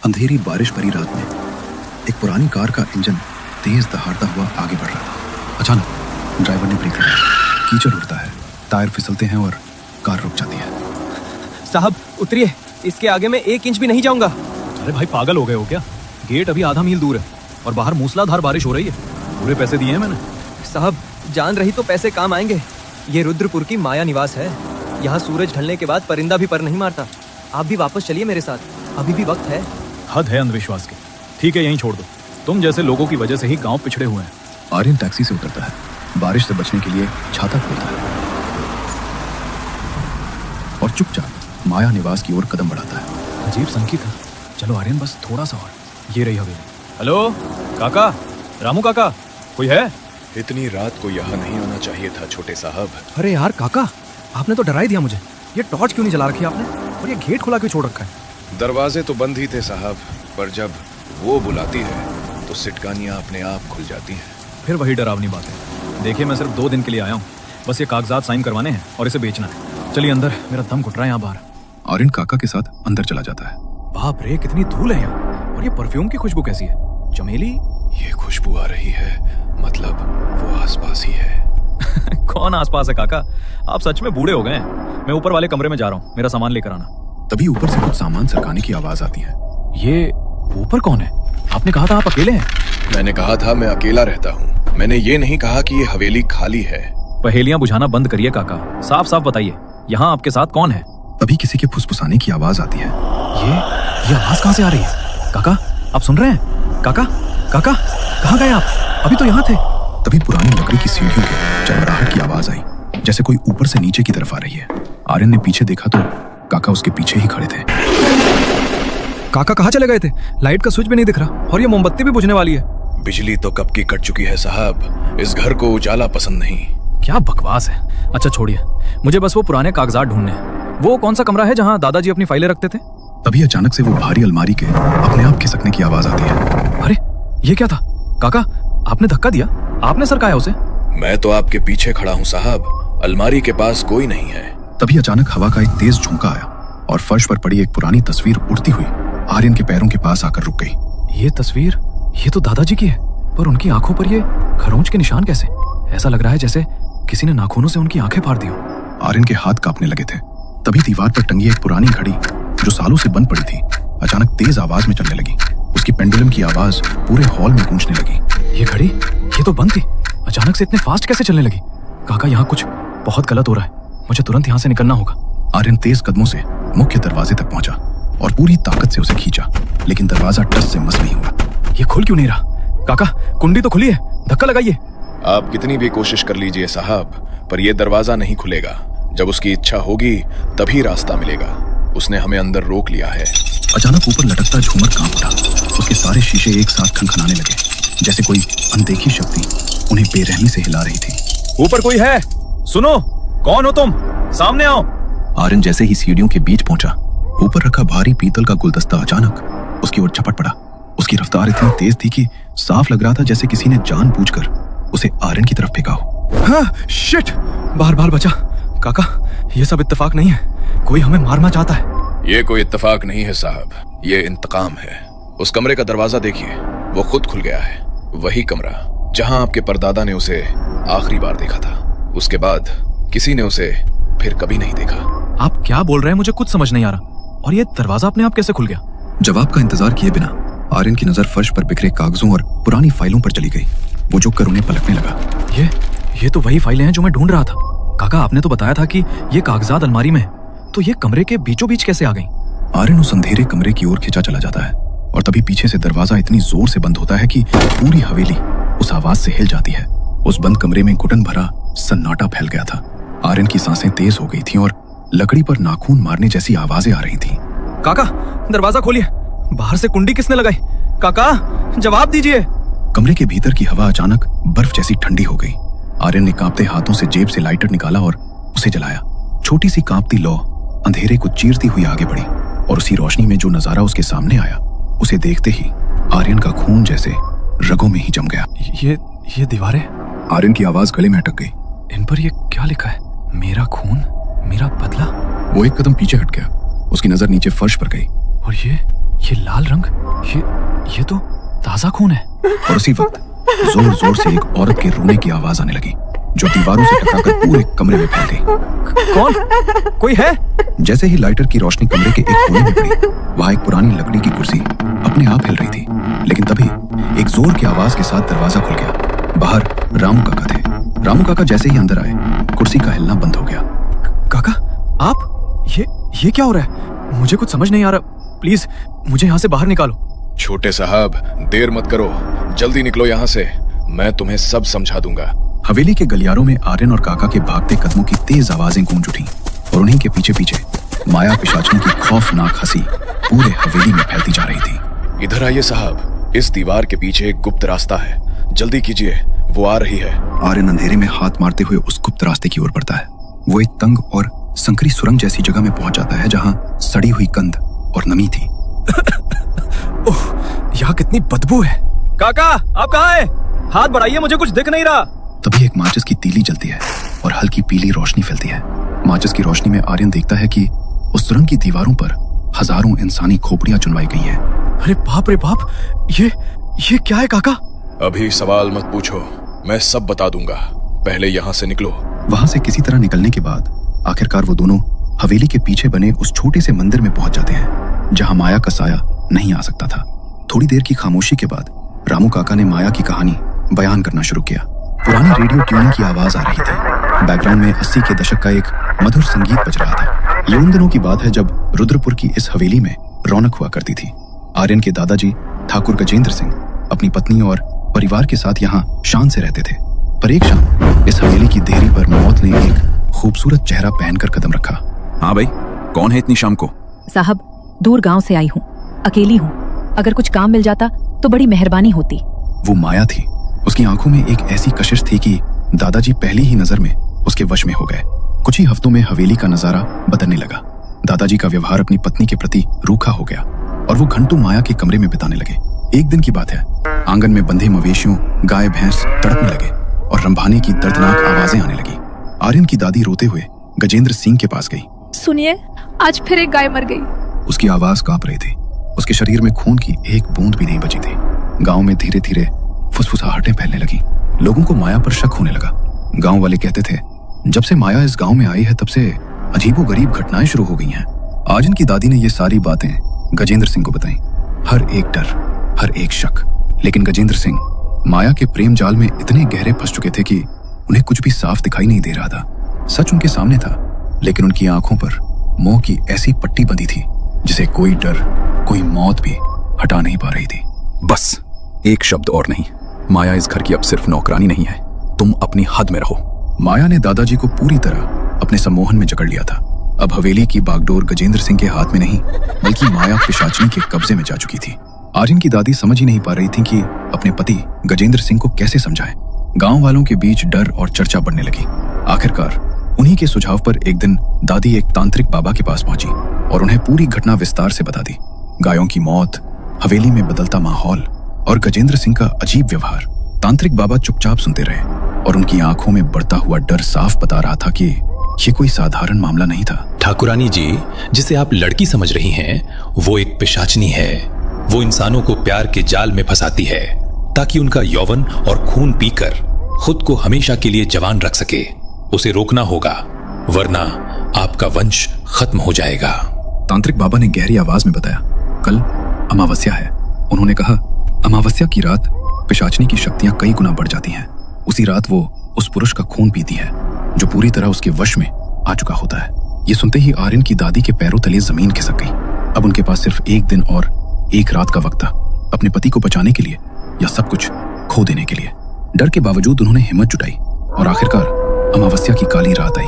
अंधेरी बारिश भरी रात में एक पुरानी कार का इंजन तेज दहाड़ता हुआ आगे बढ़ रहा था। अचानक ड्राइवर ने ब्रेक लगाया, कीचड़ उड़ता है, टायर फिसलते हैं और कार रुक जाती है। साहब उतरिए, इसके आगे मैं 1 इंच भी नहीं जाऊंगा। अरे भाई पागल हो गए हो क्या? गेट अभी आधा मील दूर है और बाहर मूसलाधार बारिश हो रही है। पूरे पैसे दिए हैं मैंने। साहब जान रही तो पैसे काम आएंगे। ये रुद्रपुर की माया निवास है। यहाँ सूरज ढलने के बाद परिंदा भी पर नहीं मारता। आप भी वापस चलिए मेरे साथ, अभी भी वक्त है। हद है अंधविश्वास की। ठीक है यहीं छोड़ दो। तुम जैसे लोगों की वजह से ही गांव पिछड़े हुए हैं। आर्यन टैक्सी से उतरता है, बारिश से बचने के लिए छाता खोलता है और चुपचाप माया निवास की ओर कदम बढ़ाता है। अजीब संकेत है। चलो आर्यन बस थोड़ा सा और। ये रही हवेली। हेलो काका, रामू काका, कोई है? इतनी रात को यहाँ नहीं आना चाहिए था छोटे साहब। अरे यार काका, आपने तो डरा ही दिया मुझे। ये टॉर्च क्यों नहीं जला रखी आपने? और ये गेट खुला क्यों छोड़ रखा है? दरवाजे तो बंद ही थे साहब, पर जब वो बुलाती है तो सिटकानियाँ अपने आप खुल जाती हैं। फिर वही डरावनी बात है। देखिए मैं सिर्फ 2 दिन के लिए आया हूँ, बस ये कागजात साइन करवाने हैं और इसे बेचना है। चलिए अंदर, मेरा दम घुट रहा है यहाँ बाहर। आर्यन काका के साथ अंदर चला जाता है। बाप रे, कितनी धूल है यहाँ। और ये परफ्यूम की खुशबू कैसी है? चमेली? ये खुशबू आ रही है, मतलब वो आसपास ही है। कौन आसपास है काका? आप सच में बूढ़े हो गए हैं। मैं ऊपर वाले कमरे में जा रहा हूँ, मेरा सामान लेकर आना। तभी ऊपर से कुछ सामान सरकाने की आवाज आती है। ये ऊपर कौन है? आपने कहा था आप अकेले हैं। मैंने कहा था मैं अकेला रहता हूँ, मैंने ये नहीं कहा कि ये हवेली खाली है। पहेलियां बुझाना बंद करिए काका, साफ साफ बताइए, यहाँ आपके साथ कौन है? तभी किसी के फुसफुसाने की आवाज आती है। ये आवाज कहाँ से आ रही है? काका आप सुन रहे हैं? काका काका कहाँ गए आप? अभी तो यहाँ थे। तभी पुरानी लकड़ी की सीढ़ियों के चरमराहट की आवाज आई, जैसे कोई ऊपर से नीचे की तरफ आ रही है। आर्यन ने पीछे देखा तो काका उसके पीछे ही खड़े थे। काका कहाँ चले गए थे? लाइट का स्विच भी नहीं दिख रहा और ये मोमबत्ती भी बुझने वाली है। बिजली तो कब की कट चुकी है साहब, इस घर को उजाला पसंद नहीं। क्या बकवास है। अच्छा छोड़िए, मुझे बस वो पुराने कागजात ढूंढने हैं। वो कौन सा कमरा है जहाँ दादाजी अपनी फाइलें रखते थे? तभी अचानक से वो भारी अलमारी के अपने आप खिसकने की आवाज आती है। अरे ये क्या था? काका आपने धक्का दिया? आपने सरकाया उसे? मैं तो आपके पीछे खड़ा हूँ साहब, अलमारी के पास कोई नहीं है। तभी अचानक हवा का एक तेज झोंका आया और फर्श पर पड़ी एक पुरानी तस्वीर उड़ती हुई आर्यन के पैरों के पास आकर रुक गई। ये तस्वीर, ये तो दादाजी की है, पर उनकी आंखों पर ये खरोंच के निशान कैसे? ऐसा लग रहा है जैसे किसी ने नाखूनों से उनकी आंखें फाड़ दी हो। आर्यन के हाथ कांपने लगे थे। तभी दीवार पर टंगी एक पुरानी घड़ी जो सालों से बंद पड़ी थी, अचानक तेज आवाज में चलने लगी। उसकी पेंडुलम की आवाज पूरे हॉल में गूंजने लगी। ये घड़ी, ये तो बंद थी, अचानक से इतने फास्ट कैसे चलने लगी? काका यहाँ कुछ बहुत गलत हो रहा है, मुझे तुरंत यहाँ से निकलना होगा। आर्यन तेज कदमों से मुख्य दरवाजे तक पहुंचा और पूरी ताकत से उसे खींचा, लेकिन दरवाजा टस से मस नहीं हुआ। ये खुल क्यों नहीं रहा? काका कुंडी तो खुली है, धक्का लगाइए। आप कितनी भी कोशिश कर लीजिए साहब, पर यह दरवाजा नहीं खुलेगा। जब उसकी इच्छा होगी तभी रास्ता मिलेगा। उसने हमें अंदर रोक लिया है। अचानक ऊपर लटकता झूमर कांप उठा। उसके सारे शीशे एक साथ खनखनाने लगे, जैसे कोई अनदेखी शक्ति उन्हें बेरहमी से हिला रही थी। ऊपर कोई है? सुनो, कौन हो तुम? सामने आओ। आर्यन जैसे ही सीढ़ियों के बीच पहुंचा, ऊपर रखा भारी पीतल का गुलदस्ता अचानक उसकी ओर झपट पड़ा। उसकी रफ्तार इतनी तेज थी कि साफ लग रहा था जैसे किसी ने जानबूझकर उसे आर्यन की तरफ फेंका हो। हाँ, शिट! बार बचा। काका ये सब इत्तेफाक नहीं है, कोई हमें मारना चाहता है। ये कोई इत्तेफाक नहीं है साहब, ये इंतकाम है। उस कमरे का दरवाजा देखिए, वो खुद खुल गया है। वही कमरा जहां आपके परदादा ने उसे आखिरी बार देखा था। उसके बाद किसी ने उसे फिर कभी नहीं देखा। आप क्या बोल रहे हैं? मुझे कुछ समझ नहीं आ रहा। और ये दरवाजा अपने आप कैसे खुल गया? जवाब का इंतजार किए बिना आर्यन की नजर फर्श पर बिखरे कागजों और पुरानी फाइलों पर चली गई। वो झुककर उन्हें पलटने लगा। ये तो वही फाइलें हैं जो मैं ढूंढ रहा था। काका आपने तो बताया था कि ये कागजात अलमारी में है, तो ये कमरे के बीचों बीच कैसे आ गई? आर्यन उस अंधेरे कमरे की ओर खिंचा चला जाता है और तभी पीछे से दरवाजा इतनी जोर से बंद होता है कि पूरी हवेली उस आवाज से हिल जाती है। उस बंद कमरे में घुटन भरा सन्नाटा फैल गया था। आर्यन की सांसें तेज हो गई थी और लकड़ी पर नाखून मारने जैसी आवाजें आ रही थी। काका दरवाजा खोलिए, बाहर से कुंडी किसने लगाई? काका जवाब दीजिए। कमरे के भीतर की हवा अचानक बर्फ जैसी ठंडी हो गई। आर्यन ने कांपते हाथों से जेब से लाइटर निकाला और उसे जलाया। छोटी सी कांपती लौ अंधेरे को चीरती हुई आगे बढ़ी और उसी रोशनी में जो नजारा उसके सामने आया, उसे देखते ही आर्यन का खून जैसे रगों में ही जम गया। ये दीवारें? आर्यन की आवाज गले में अटक गई। इन पर ये क्या लिखा है? मेरा खून, मेरा बदला। वो एक कदम पीछे हट गया। उसकी नजर नीचे फर्श पर गई। और ये लाल रंग, ये तो ताजा खून है। और उसी वक्त जोर जोर से एक औरत के रोने की आवाज आने लगी, जो दीवारों से टकराकर पूरे कमरे में फैल गई। कौन? कोई है? जैसे ही लाइटर की रोशनी कमरे के एक कोने में पड़ी, वहां एक पुरानी लकड़ी की कुर्सी अपने आप हिल रही थी। लेकिन तभी एक जोर की आवाज के साथ दरवाजा खुल गया। बाहर रामू काका थे। रामू काका जैसे ही अंदर आए, कुर्सी का हिलना बंद हो गया। काका, आप? ये क्या हो रहा है? मुझे कुछ समझ नहीं आ रहा। प्लीज मुझे यहाँ से बाहर निकालो। छोटे साहब, देर मत करो, जल्दी निकलो यहाँ से, मैं तुम्हें सब समझा दूंगा। हवेली के गलियारों में आर्यन और काका के भागते कदमों की तेज आवाजें गूंज उठी और उन्हीं के पीछे पीछे माया पिशाचनी की खौफनाक हंसी पूरे हवेली में फैलती जा रही थी। इधर आइए साहब, इस दीवार के पीछे एक गुप्त रास्ता है, जल्दी कीजिए, वो आ रही है। आर्यन अंधेरे में हाथ मारते हुए उस गुप्त रास्ते की ओर बढ़ता है। वो एक तंग और संकरी सुरंग जैसी जगह में पहुंच जाता है, जहां सड़ी हुई कंध और नमी थी। ओह, यहाँ कितनी बदबू है। काका, आप कहाँ हैं? हाथ बढ़ाइए, मुझे कुछ दिख नहीं रहा। तभी एक माचिस की तीली जलती है और हल्की पीली रोशनी फैलती है। माचिस की रोशनी में आर्यन देखता है कि उस सुरंग की दीवारों पर हजारों इंसानी खोपड़ियां चुनवाई गई हैं। अरे बाप रे बाप, ये क्या है काका? अभी सवाल मत पूछो, मैं सब बता दूंगा, पहले यहाँ से निकलो। वहां से किसी तरह निकलने के बाद आखिरकार वो दोनों हवेली के पीछे बने उस छोटे से मंदिर में पहुंच जाते हैं, जहां माया का साया नहीं आ सकता था। थोड़ी देर की खामोशी के बाद रामू काका ने माया की कहानी बयान करना शुरू किया। पुरानी रेडियो ट्यूनिंग की आवाज आ रही थी। बैकग्राउंड में 80 के दशक का एक मधुर संगीत बज रहा था। ये उन दिनों की बात है जब रुद्रपुर की इस हवेली में रौनक हुआ करती थी। आर्यन के दादाजी ठाकुर गजेंद्र सिंह अपनी पत्नी और परिवार के साथ यहाँ शान से रहते थे। पर एक शाम इस हवेली की देहरी पर मौत ने एक खूबसूरत चेहरा पहनकर कदम रखा। हाँ भाई, कौन है इतनी शाम को? साहब, दूर गांव से आई हूँ, अकेली हूँ। अगर कुछ काम मिल जाता तो बड़ी मेहरबानी होती। वो माया थी। उसकी आंखों में एक ऐसी कशिश थी कि दादाजी पहली ही नजर में उसके वश में हो गए। कुछ ही हफ्तों में हवेली का नजारा बदलने लगा। दादाजी का व्यवहार अपनी पत्नी के प्रति रूखा हो गया और वो घंटों माया के कमरे में बिताने लगे। एक दिन की बात है, आंगन में बंधे मवेशियों, गाय भैंस तड़पने लगे और रंभाने की दर्दनाक आवाजें आने लगी। आर्यन की दादी रोते हुए गजेंद्र सिंह के पास गई। सुनिए, आज फिर एक गाय मर गई। उसकी आवाज कांप रही थी। उसके शरीर में खून की एक बूंद भी नहीं बची थी। गांव में धीरे धीरे फुसफुसाहटें फैलने लगी। लोगों को माया पर शक होने लगा। गांव वाले कहते थे, जब से माया इस गांव में आई है तब से अजीबोगरीब घटनाएं शुरू हो गई हैं। आज इनकी दादी ने ये सारी बातें गजेंद्र सिंह को बताई। हर एक डर, हर एक शक। लेकिन गजेंद्र सिंह माया के प्रेम जाल में इतने गहरे फंस चुके थे कि उन्हें कुछ भी साफ दिखाई नहीं दे रहा था। सच उनके सामने था, लेकिन उनकी आंखों पर मोह की ऐसी पट्टी बंधी थी जिसे कोई डर, कोई मौत भी हटा नहीं पा रही थी। बस एक शब्द और नहीं। माया इस घर की अब सिर्फ नौकरानी नहीं है, तुम अपनी हद में रहो। माया ने दादाजी को पूरी तरह अपने सम्मोहन में जकड़ लिया था। अब हवेली की बागडोर गजेंद्र सिंह के हाथ में नहीं, बल्कि माया पिशाचनी के कब्जे में जा चुकी थी। आर्यन की दादी समझ ही नहीं पा रही थी कि अपने पति गजेंद्र सिंह को कैसे समझाएं। गांव वालों के बीच डर और चर्चा बढ़ने लगी। आखिरकार उन्हीं के सुझाव पर एक दिन दादी एक तांत्रिक बाबा के पास पहुंची और उन्हें पूरी घटना विस्तार से बता दी। गायों की मौत, हवेली में बदलता माहौल और गजेंद्र सिंह का अजीब व्यवहार। तांत्रिक बाबा चुपचाप सुनते रहे और उनकी आंखों में बढ़ता हुआ डर साफ बता रहा था कि ये कोई साधारण मामला नहीं था। ठाकुरानी जी, जिसे आप लड़की समझ रही हैं, वो एक पिशाचनी है। वो इंसानों को प्यार के जाल में फंसाती है ताकि उनका यौवन और खून पीकर खुद को हमेशा के लिए जवान रख सके। उसे रोकना होगा, वरना आपका वंश खत्म हो जाएगा। तांत्रिक बाबा ने गहरी आवाज में बताया, कल अमावस्या है। उन्होंने कहा, अमावस्या की रात पिशाचनी की शक्तियां कई गुना बढ़ जाती हैं। उसी रात वो उस पुरुष का खून पीती है जो पूरी तरह उसके वश में आ चुका होता है। ये सुनते ही आर्यन की दादी के पैरों तले जमीन खिसक गई। अब उनके पास सिर्फ एक दिन और एक रात का वक्त था, अपने पति को बचाने के लिए या सब कुछ खो देने के लिए। डर के बावजूद उन्होंने हिम्मत जुटाई और आखिरकार अमावस्या की काली रात आई।